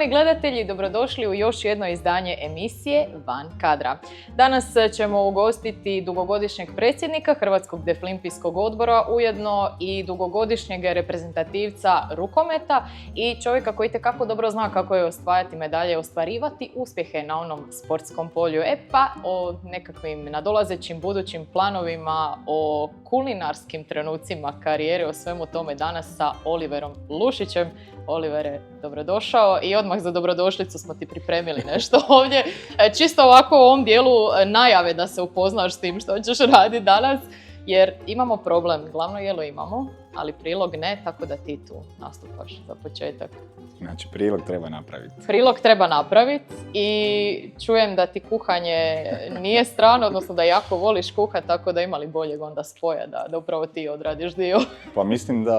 moji gledatelji, dobrodošli u još jedno izdanje emisije Van kadra. Danas ćemo ugostiti dugogodišnjeg predsjednika Hrvatskog deaflimpijskog odbora, ujedno i dugogodišnjeg reprezentativca rukometa i čovjeka koji itekako dobro zna kako je osvajati medalje, ostvarivati uspjehe na onom sportskom polju. Pa o nekakvim nadolazećim budućim planovima, o kulinarskim trenucima karijere, o svemu tome danas sa Oliverom Lušićem. Olivere, dobrodošao i odmah za dobrodošlicu smo ti pripremili nešto ovdje. Čisto ovako u ovom dijelu najave da se upoznaš s tim što ćeš raditi danas, jer imamo problem. Glavno jelo imamo, ali prilog ne, tako da ti tu nastupaš za početak. Znači, prilog treba napraviti. Prilog treba napraviti i čujem da ti kuhanje nije strano, odnosno da jako voliš kuhati, tako da ima li boljeg onda spoja da upravo ti odradiš dio? Pa mislim da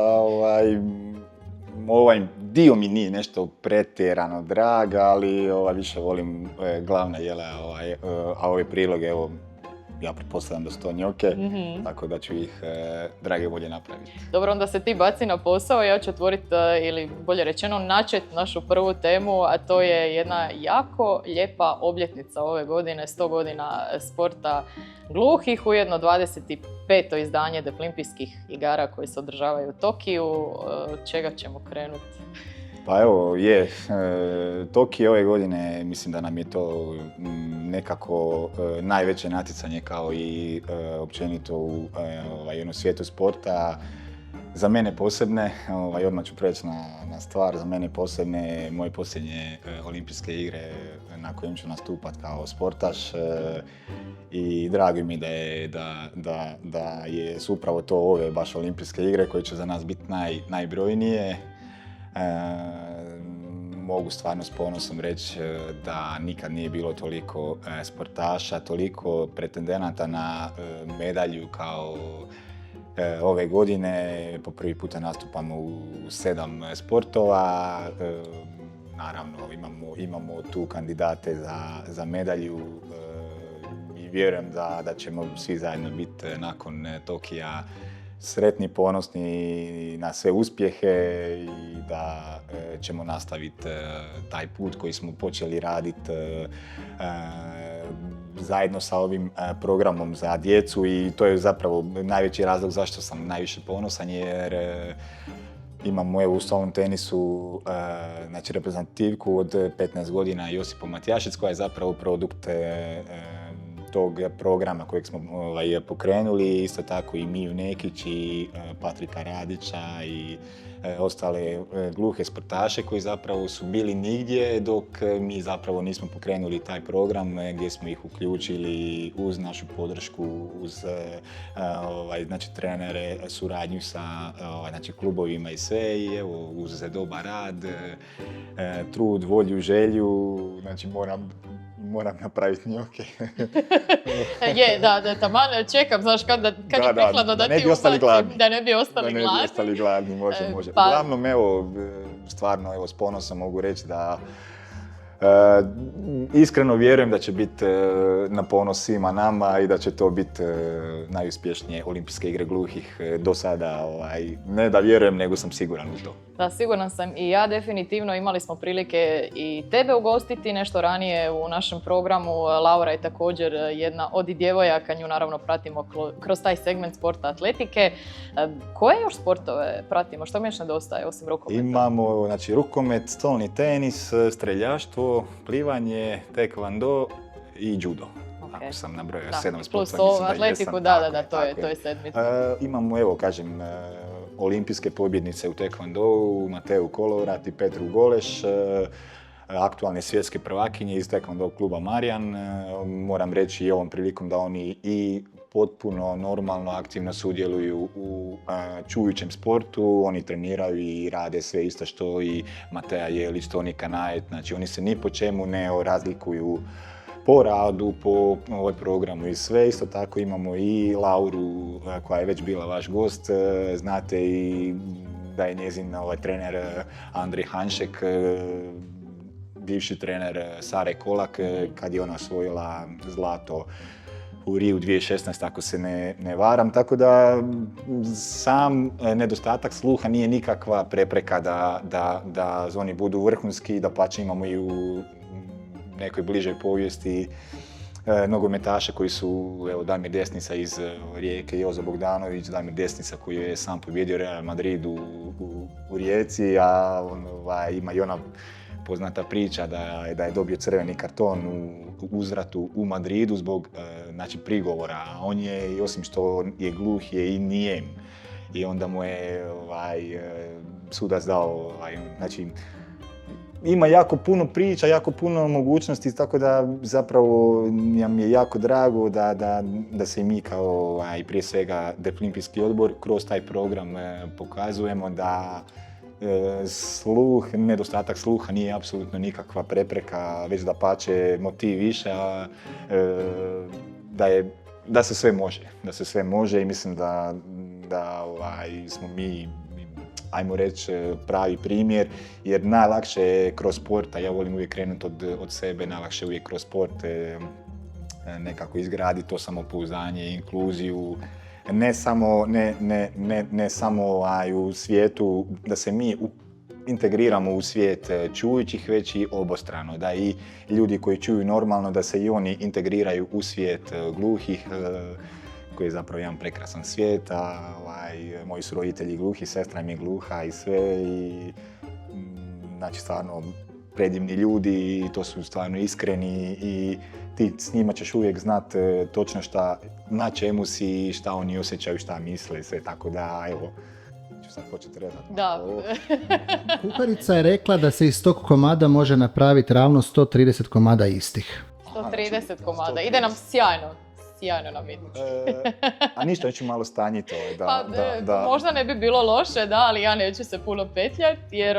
ovaj dio mi nije nešto pretjerano drag, ali više volim glavna jela, a ove priloge, ja pretpostavljam da su to njoke, tako da ću ih drage volje napraviti. Dobro, onda se ti baci na posao, ja ću otvoriti, ili bolje rečeno načet našu prvu temu, a to je jedna jako lijepa obljetnica ove godine, 100 godina sporta gluhih, ujedno 25. izdanje deaflimpijskih igara koji se održavaju u Tokiju. Od čega ćemo krenuti? Pa evo, Tokio ove godine, mislim da nam je to nekako najveće natjecanje kao i općenito u svijetu sporta. Za mene posebne, odmah ću preći na stvar, za mene posebne moje posljednje olimpijske igre na kojim ću nastupati kao sportaš i drago mi da su upravo to ove baš olimpijske igre koje će za nas biti najbrojnije. Mogu stvarno s ponosom reći da nikad nije bilo toliko sportaša, toliko pretendenata na medalju kao ove godine. Po prvi puta nastupamo u 7 sportova. Naravno, imamo tu kandidate za medalju i vjerujem da ćemo svi zajedno biti nakon Tokija sretni, ponosni na sve uspjehe i da ćemo nastaviti taj put koji smo počeli raditi zajedno sa ovim programom za djecu i to je zapravo najveći razlog zašto sam najviše ponosan, jer imamo u stolnom tenisu reprezentativku od 15 godina Josipu Matijašić koja je zapravo produkt tog programa kojeg smo pokrenuli, isto tako i Miju Nekić i Patrika Radića i ostale gluhe sportaše koji zapravo su bili nigdje dok mi zapravo nismo pokrenuli taj program gdje smo ih uključili uz našu podršku, uz trenere, suradnju sa klubovima i sve i evo uz dobar rad, trud, volju, želju, moram napraviti njoke. Taman čekam, znaš, kad je prikladno da ti ubacim, da ne bi ostali gladni. Da ne bi ostali gladni, može. Pa. Uglavnom, stvarno, s ponosom mogu reći da iskreno vjerujem da će biti na ponos svima nama i da će to biti najuspješnije olimpijske igre gluhih do sada. Ne da vjerujem, nego sam siguran u to. Da, siguran sam i ja definitivno. Imali smo prilike i tebe ugostiti nešto ranije u našem programu. Laura je također jedna od djevojaka, nju naravno pratimo kroz taj segment sporta atletike. Koje još sportove pratimo? Što mi još nedostaje osim rukometa? Imamo rukomet, stolni tenis, streljaštvo, plivanje, taekwondo i judo. Okay. Ako sam nabrojao 7 sportova. Plus atletiku, to je sedmica. Imamo, olimpijske pobjednice u taekwondou, Mateu Kolovrat i Petru Goleš, aktualne svjetske prvakinje iz taekwondo kluba Marijan. Moram reći i ovom prilikom da oni i potpuno normalno, aktivno sudjeluju u čujućem sportu. Oni treniraju i rade sve isto što i Mateja Jelić, Toni Kanajet. Znači, oni se ni po čemu ne razlikuju po radu, po programu i sve. Isto tako imamo i Lauru koja je već bila vaš gost. Znate i da je njezin trener Andrej Hanšek, bivši trener Sare Kolak, kad je ona osvojila zlato u Riju 2016, ako se ne varam, tako da sam nedostatak sluha nije nikakva prepreka da oni budu vrhunski, da pače imamo i u nekoj bližoj povijesti nogometaše koji su, evo, Damir Desnica iz Rijeke, Jozo Bogdanović, Damir Desnica koji je sam pobjedio Real Madrid u Rijeci, a ima i ona poznata priča da je dobio crveni karton u uzvratu u Madridu zbog prigovora. On je, i osim što je gluh, je i nijem. I onda mu je sudac dao, ima jako puno priča, jako puno mogućnosti, tako da zapravo nam je jako drago da se i mi kao prije svega Deaflimpijski odbor kroz taj program pokazujemo da nedostatak sluha nije apsolutno nikakva prepreka, već dapače motiv više, da se sve može i mislim da smo mi, ajmo reći, pravi primjer, jer najlakše je kroz sport, a ja volim uvijek krenuti od sebe, najlakše je uvijek kroz sport nekako izgraditi to samopouzdanje, inkluziju, ne samo u svijetu, da se mi integriramo u svijet čujućih, već i obostrano, da i ljudi koji čuju normalno, da se i oni integriraju u svijet gluhih, koji je zapravo jedan prekrasan svijet, a moji su roditelji gluhi, sestra mi je gluha i sve, i znači stvarno predivni ljudi i to su stvarno iskreni i ti s njima ćeš uvijek znati točno na čemu si, šta oni osjećaju, šta misle, sve, tako da, evo, ću sad početi rezati. Da. Kuharica je rekla da se iz tog komada može napraviti ravno 130 komada istih. 130 komada, ide nam sjajno nam ide. A ništa, ću malo stanjiti. Možda ne bi bilo loše, da, ali ja neću se puno petljati, jer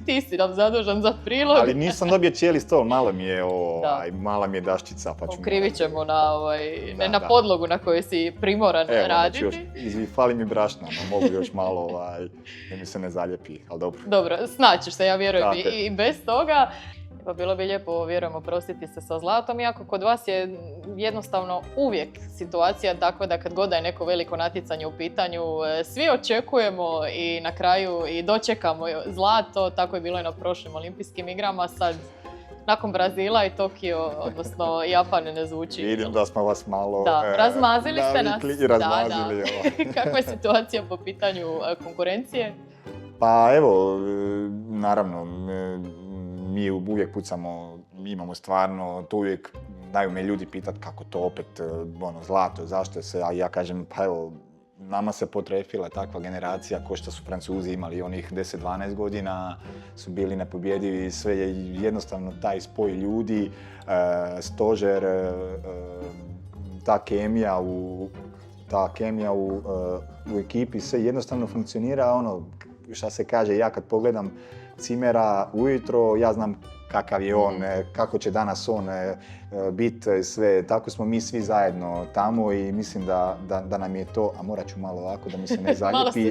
ti si nam zadužen za prilog. Ali nisam dobio cijeli stol, mala mi je daščica. Pa okrivit ćemo na podlogu na kojoj si primoran raditi. Znači fali mi brašna, mogu još malo da mi se ne zaljepi, ali dobro. Dobro, snaćiš se, ja vjerujem i bez toga. Pa bilo bi lijepo, vjerujem, oprostiti se sa zlatom, iako kod vas je jednostavno uvijek situacija takva da kad god je neko veliko natjecanje u pitanju, svi očekujemo i na kraju i dočekamo zlato, tako je bilo i na prošlim olimpijskim igrama, sad nakon Brazila i Tokio, odnosno Japan, ne zvuči. Vidim da smo vas malo razmazili ste nas. Razmazili. Kakva je situacija po pitanju konkurencije? Pa evo, naravno, mi uvijek pucamo, mi imamo stvarno, to uvijek daju me ljudi pitati kako to opet, zlato, zašto se, a ja kažem, pa evo, nama se potrefila takva generacija ko što su Francuzi imali onih 10-12 godina, su bili nepobjedivi, sve je jednostavno taj spoj ljudi, stožer, ta kemija u ekipi, sve jednostavno funkcionira, šta se kaže, ja kad pogledam Cimera ujutro, ja znam kakav je on, kako će danas on biti, sve, tako smo mi svi zajedno tamo i mislim da nam je to, a morat ću malo ovako da mi se ne zaljepi,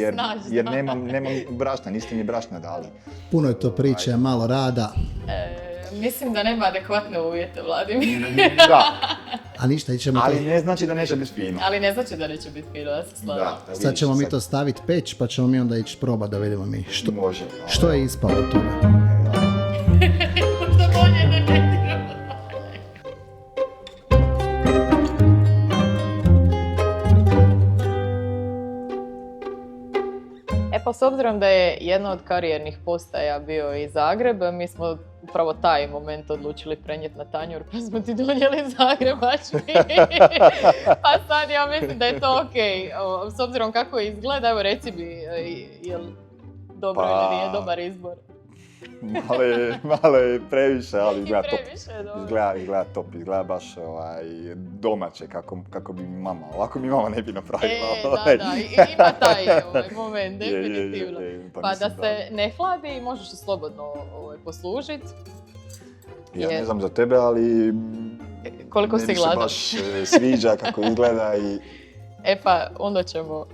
jer nemam brašna, niste mi brašna dali. Puno je to priče, malo rada. Mislim da nema adekvatne uvjete, Vladimir. Da. A ništa, ićemo ali ne znači da neće biti fino. Ali ne znači da neće biti fino, ja se slažem. Sad ćemo mi to staviti peć, pa ćemo mi onda ići probati da vidimo mi što je ispalo od toga. Možda bolje da ne diramo. Pa s obzirom da je jedna od karijernih postaja bio i Zagreb, mi smo upravo taj moment odlučili prenijeti na tanjur, pa smo ti donijeli zagrebački. Pa sad ja mislim da je to okej. S obzirom kako izgleda, evo reci mi, je li dobro ili nije dobar izbor? Malo je previše, ali izgleda top, izgleda baš domaće, kako bi mi mama, ovako mi mama ne bi napravila. Ima taj moment, definitivno. Pa da se ne hladi, možeš se slobodno poslužiti. Ja ne znam za tebe, ali koliko si gladan. Ne mi se baš sviđa kako izgleda i... Pa onda ćemo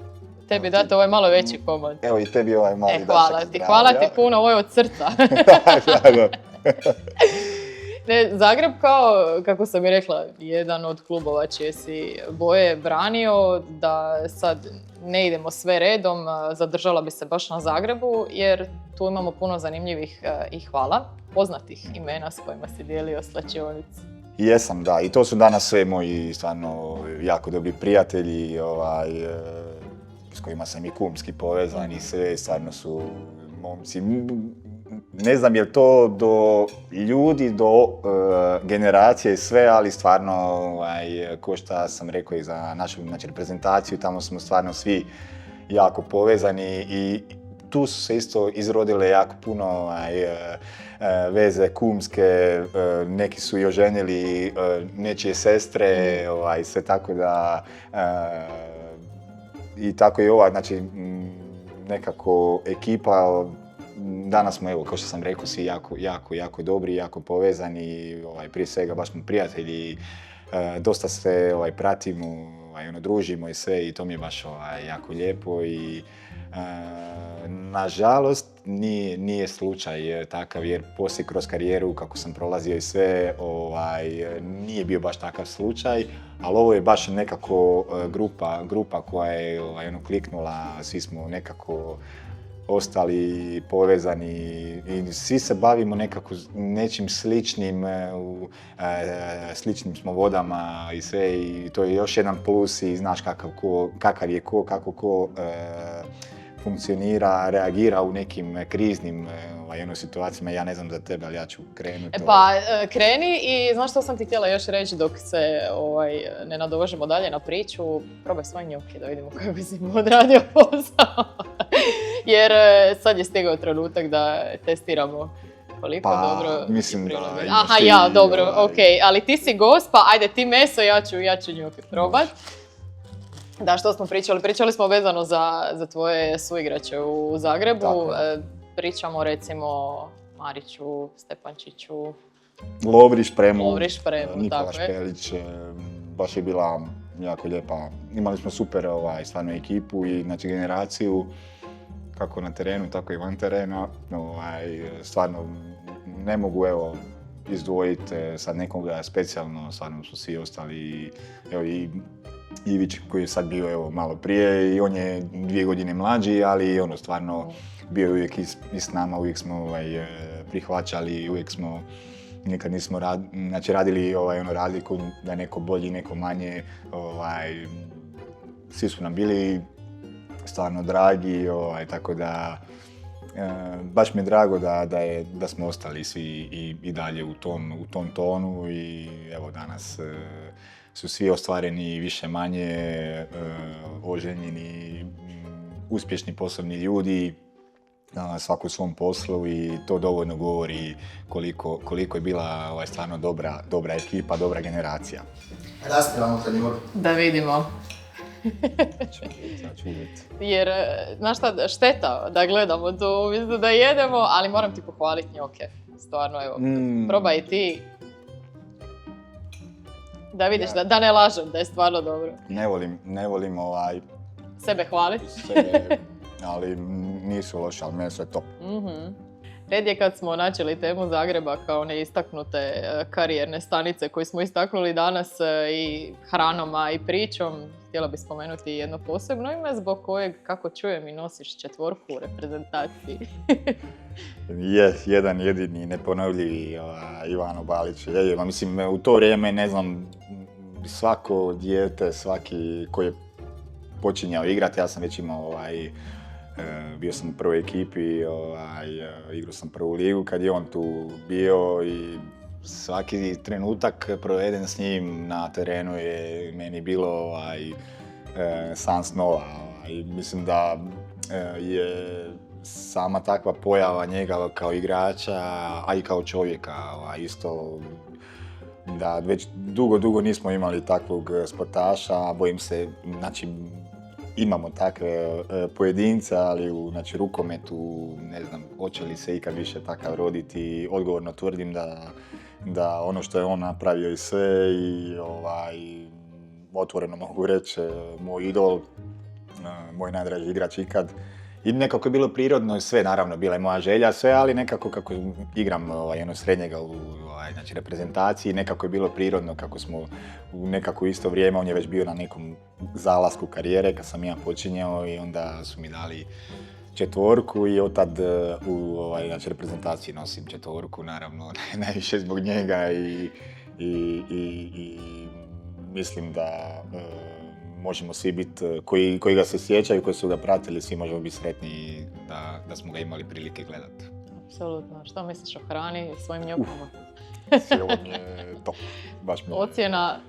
tebi dati ovaj malo veći komad. Evo i tebi ovaj mali dašak. Hvala ti puno, ovo je od srca. Ne, Zagreb kao, kako sam i rekla, jedan od klubova čije si boje branio, da sad ne idemo sve redom, zadržala bi se baš na Zagrebu, jer tu imamo puno zanimljivih i hvala, poznatih imena s kojima si dijelio slačionicu. Jesam, da, i to su danas sve moji stvarno jako dobri prijatelji, s kojima sam i kumski povezan i sve, stvarno su momci. Ne znam je li to do ljudi, do generacije i sve, ali stvarno, ko šta sam rekao i za našu reprezentaciju, tamo smo stvarno svi jako povezani i tu su se isto izrodile jako puno veze kumske, neki su i oženili nečije sestre, sve tako da i tako i ova, znači nekako ekipa. Danas smo, evo, kao što sam rekao, svi jako dobri, jako povezani, prije svega baš smo prijatelji, dosta se pratimo, družimo i sve i to mi je baš jako lijepo i nažalost nije slučaj takav jer poslije kroz karijeru kako sam prolazio i sve nije bio baš takav slučaj, ali ovo je baš nekako grupa koja je kliknula, svi smo nekako ostali povezani i svi se bavimo nekako nečim sličnim, sličnim smo vodama i sve i to je još jedan plus i znaš kakav je kako ko funkcionira, reagira u nekim kriznim situacijama. Ja ne znam za tebe, ali ja ću krenuti. Kreni i znaš što sam ti htjela još reći dok se ne nadovežemo dalje na priču. Probaj svoje njoke da vidimo kako si mu odradio posao. Jer sad je stigao trenutak da testiramo koliko dobro. Mislim da aha, ja, dobro, okej. Ali ti si gost, pa ajde ti meso, ja ću njoke probat. Da, što smo pričali? Pričali smo vezano za tvoje suigrače u Zagrebu. Pričamo recimo Mariću, Stepančiću, Lovri Špremu, Nikola Špelić. Baš je bila jako lijepa. Imali smo super stvarno ekipu i znači generaciju kako na terenu, tako i van terena. Stvarno ne mogu izdvojiti sad nekoga specijalno, stvarno su svi ostali i Ivić koji je sad bio malo prije i on je 2 godine mlađi, ali stvarno bio je uvijek i s nama, uvijek smo prihvaćali, uvijek smo, nikad nismo radili razliku da je neko bolji, neko manje, svi su nam bili stvarno dragi, tako da baš mi je drago da smo ostali svi i dalje u tom tonu i evo danas su svi ostvareni više manje, oženjeni, uspješni poslovni ljudi, svako u svom poslu i to dovoljno govori koliko je bila stvarno dobra ekipa, dobra generacija. Raspravamo za njim. Da vidimo. Jer, znaš šta, šteta da gledamo to, mislim da jedemo, ali moram ti pohvaliti njoke. Stvarno, evo, probaj i ti. Da vidiš, da ne lažem, da je stvarno dobro. Ne volim sebe hvaliti. Ali nisu loše, ali meso je top. Red je kad smo načeli temu Zagreba kao neistaknute karijerne stanice koju smo istaknuli danas i hranom, a i pričom. Htjela bih spomenuti jedno posebno ime zbog kojeg, kako čujem, i nosiš 4 u reprezentaciji. Jedan jedini neponovljivi Ivano Balić. Mislim, u to vrijeme, ne znam, svako dijete, svaki koji je počinjao igrati, ja sam već imao bio sam u prvoj ekipi, igrao sam prvu ligu kad je on tu bio i svaki trenutak proveden s njim na terenu je meni bilo san snova. Mislim da je sama takva pojava njega kao igrača, a i kao čovjeka isto da već dugo nismo imali takvog sportaša, bojim se, znači imamo takve pojedince, ali u rukometu ne znam hoće li se ikad više takav roditi. Odgovorno tvrdim da ono što je on napravio i sve i otvoreno mogu reći moj idol, moj najdraži igrač ikad I nekako je bilo prirodno sve, naravno, bila je moja želja, sve, ali nekako kako igram srednjega u znači, reprezentaciji, nekako je bilo prirodno kako smo u nekako isto vrijeme, on je već bio na nekom zalasku karijere kad sam ja počinjao i onda su mi dali 4 i od tad u znači, reprezentaciji nosim 4, naravno, najviše zbog njega i mislim da možemo svi biti, koji ga se sjećaju, koji su ga pratili, svi možemo biti sretni da smo ga imali prilike gledati. Apsolutno. Što misliš o hrani i svojim njokama? Cijelo mi je top. Baš mi je. Ocjena?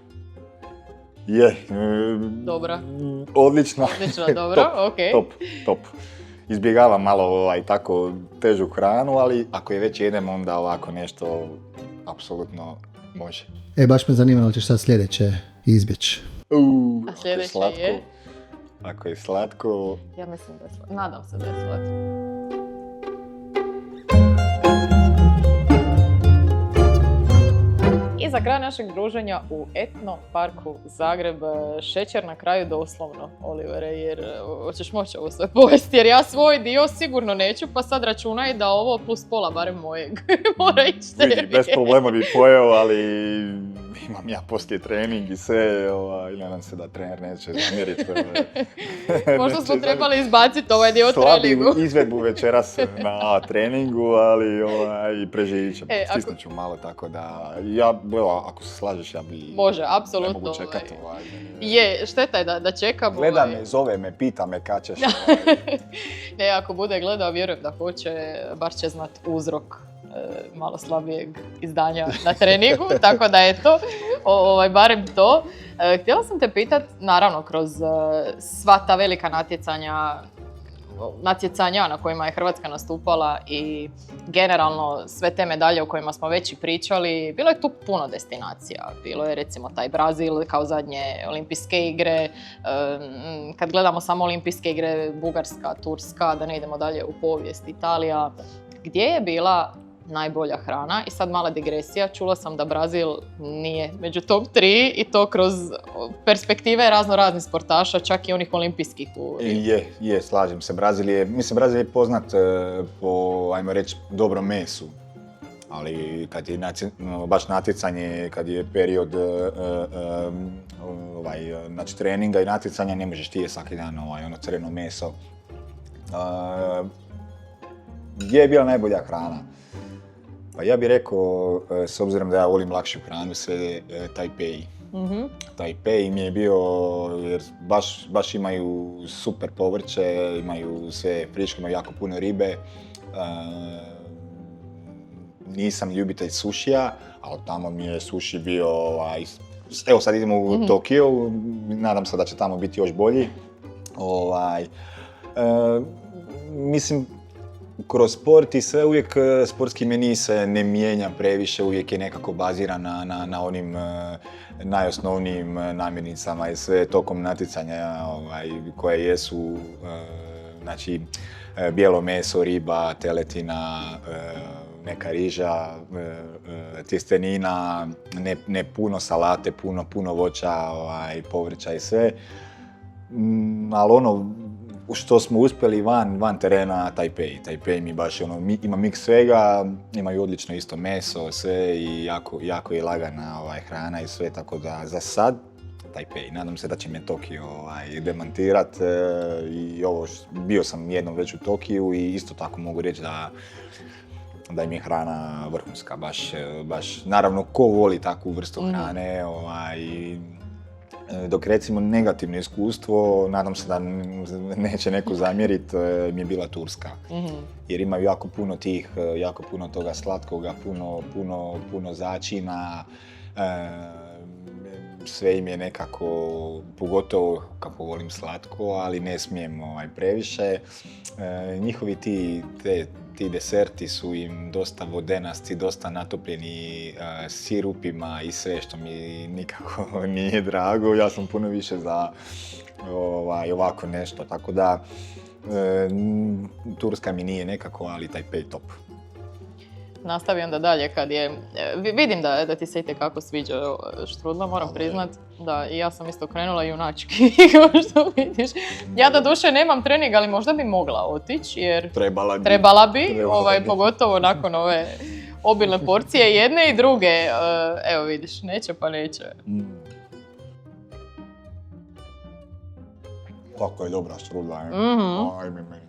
Je. Dobra. Odlična. Odlična, dobro, okej. Top. Izbjegavam malo tako težu hranu, ali ako je već jedem, onda ovako nešto apsolutno može. Baš me zanima, li ćeš sad sljedeće izbjeći? A sljedeće je? Ako je slatko... Ja mislim da je slatko. Nadam se da je slatko. I za kraj našeg druženja u Etno parku Zagreb, šećer na kraju doslovno, Olivere, jer hoćeš moći ovo sve povesti, jer ja svoj dio sigurno neću, pa sad računaj da ovo plus pola, barem mojeg, mora ići tebi. Vidi, bez problema bi pojeo, ali imam ja poslije trening i sve, i nadam se da trener neće zamjeriti. Možda smo trebali izbaciti ovaj dio treningu. Slabiju izvedbu večeras na treningu, ali preživit ćemo. Stisnut ću malo, tako da ako se slažeš, ja bi... Može, apsolutno. Ne mogu čekati. Je, šteta je da čekam. Gleda me, zove me, pita me kad ćeš. Ne, ako bude gledao, vjerujem da hoće, bar će znat uzrok malo slabijeg izdanja na treningu, tako da eto, barem to. Htjela sam te pitat, naravno, kroz sva ta velika natjecanja na kojima je Hrvatska nastupala i generalno sve te medalje o kojima smo već i pričali, bilo je tu puno destinacija. Bilo je recimo taj Brazil kao zadnje olimpijske igre, kad gledamo samo olimpijske igre, Bugarska, Turska, da ne idemo dalje u povijest, Italija. Gdje je bila najbolja hrana? I sad mala digresija, čula sam da Brazil nije među top 3 i to kroz perspektive raznih sportaša, čak i onih olimpijskih. Je, slažem se. Brazil je poznat po, ajmo reći, dobrom mesu. Ali kad je baš natjecanje, kad je period znači treninga i natjecanja, ne možeš ti je svaki dan ono crveno meso. Gdje je bila najbolja hrana? Pa ja bih rekao, s obzirom da ja volim lakšu hranu, sve Tajpej. Mm-hmm. Tajpej mi je bio, jer baš imaju super povrće, imaju sve friške, imaju jako puno ribe. Nisam ljubitelj sušija, ali tamo mi je suši bio, evo sad idemo u Tokio, nadam se da će tamo biti još bolji. Mislim, kroz sport i sve uvijek sportski meni se ne mijenja previše, uvijek je nekako baziran na onim najosnovnijim namirnicama i sve tokom natjecanja koje jesu, znači bijelo meso, riba, teletina, neka riža, tjestenina, ne puno salate, puno voća, povrća i sve. Ali ono što smo uspjeli van terena, Tajpej mi baš ima miks svega, imaju odlično isto meso, sve i jako je lagana hrana i sve, tako da za sad Tajpej. Nadam se da će me Tokio demantirat i bio sam jednom već u Tokiju i isto tako mogu reći da im je hrana vrhunska, baš naravno ko voli takvu vrstu hrane, dok recimo negativno iskustvo, nadam se da neće neko zamjeriti, mi je bila Turska. Mm-hmm. Jer imaju jako puno toga slatkoga, puno začina, sve im je nekako, pogotovo kako volim slatko, ali ne smijem previše. Njihovi ti deserti su im dosta vodenasti, dosta natopljeni sirupima i sve što mi nikako nije drago. Ja sam puno više za ovako nešto, tako da Turska mi nije nekako, ali Tajpej top. nastavi onda dalje kad je... Vidim da ti se itekako sviđa štrudla, moram priznat. Da, i ja sam isto krenula junački, kao što vidiš. Ja do duše nemam trening, ali možda bi mogla otići, jer trebala bi. Pogotovo nakon ove obilne porcije jedne i druge. Evo vidiš, neće pa neće. Tako je dobra štrudla. Ajme meni.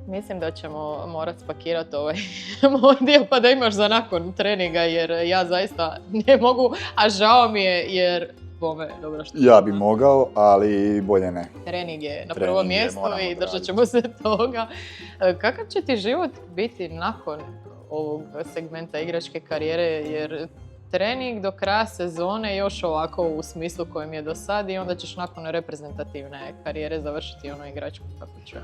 Mislim da ćemo morat spakirati ovaj dio pa da imaš za nakon treninga, jer ja zaista ne mogu, a žao mi je jer bome, dobro što... Ja bi mogao, ali bolje ne. Trening je na prvom mjestu i držat ćemo se toga. Kakav će ti život biti nakon ovog segmenta igračke karijere, jer trening do kraja sezone još ovako u smislu kojem je do sad i onda ćeš nakon reprezentativne karijere završiti ono igračku kako će.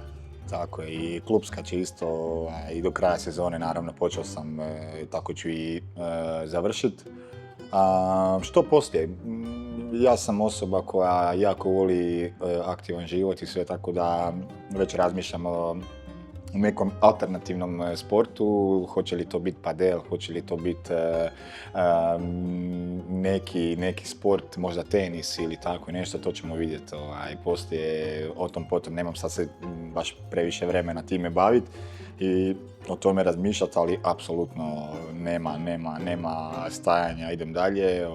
Tako je, i klubska će isto i do kraja sezone, naravno počeo sam, tako ću i završiti. Što poslije? Ja sam osoba koja jako voli aktivan život i sve, tako da već razmišljam o nekom alternativnom sportu, hoće li to biti padel, hoće li to biti neki sport, možda tenis ili tako nešto, to ćemo vidjeti poslije, o tom potom, nemam sad se baš previše vremena time baviti i o tome razmišljati, ali apsolutno nema stajanja, idem dalje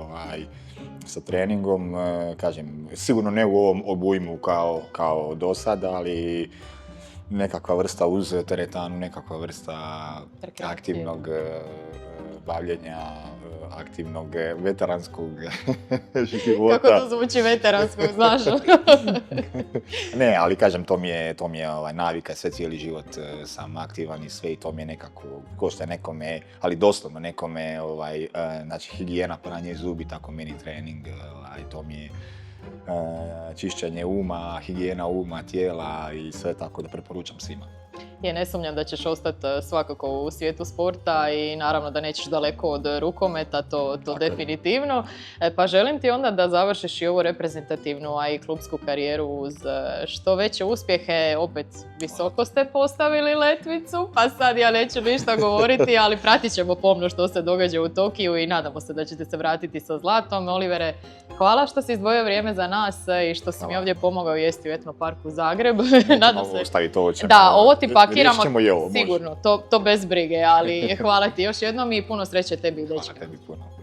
sa treningom, kažem, sigurno ne u ovom obujmu kao do sada, ali nekakva vrsta uz teretanu, nekakva vrsta aktivnog bavljenja, aktivnog veteranskog života. Kako to zvuči veteranskog, znaš? Ne, ali kažem, to mi je navika, sve cijeli život sam aktivan i sve i to mi je nekako, košta nekome, ali doslovno nekome, znači higijena, pranje zubi, tako meni trening, to mi je čišćenje uma, higijena uma, tijela i sve, tako da preporučam svima. Ne sumnjam da ćeš ostati svakako u svijetu sporta i naravno da nećeš daleko od rukometa, to definitivno. Pa želim ti onda da završiš i ovu reprezentativnu, a i klubsku karijeru uz što veće uspjehe. Opet visoko ste postavili letvicu, pa sad ja neću ništa govoriti, ali pratit ćemo pomno što se događa u Tokiju i nadamo se da ćete se vratiti sa zlatom. Olivere, hvala što si izdvojio vrijeme za nas i što si mi ovdje pomogao jesti u etnoparku Zagreb. Nadam se. Da, ovo ti pakiramo sigurno, to bez brige, ali hvala ti još jednom i puno sreće tebi i dečkima. Hvala tebi puno.